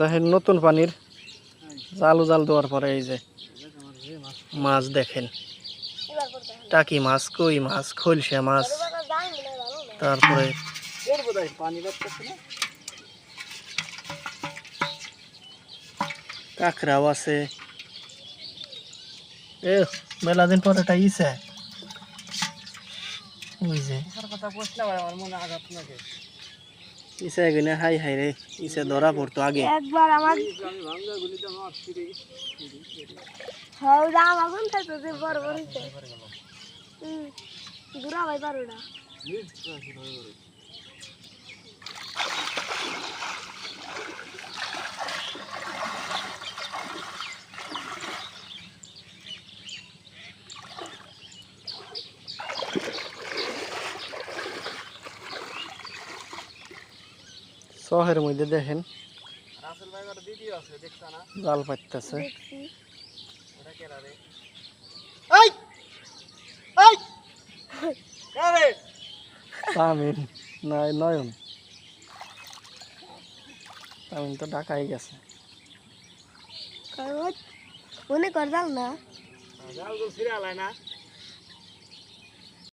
দেখেন নতুন পানির জাল দেওয়ার পরে এই যে মাছ দেখেন, টাকি মাছ, কই মাছ, খলসা মাছ, তারপরে কাঁকড়াও আছে। এ মেলা দিন পরে একটা ইসে ওই যে ইসে এখানে হাই হাই রে, ইসে ধরা পড়তো আগে একবার আমার হ্যাঁ রাম আগুন থাকতো যে বড় বড় হইছে দূরা ভাই পারোটা শহরের মধ্যে দেখেন জাল পাইতেছে। তামিন নাই নয়ন, তামিন তো ঢাকায় গেছে। মনে কর জাল না জাল তো ছিড়ে আলাই না।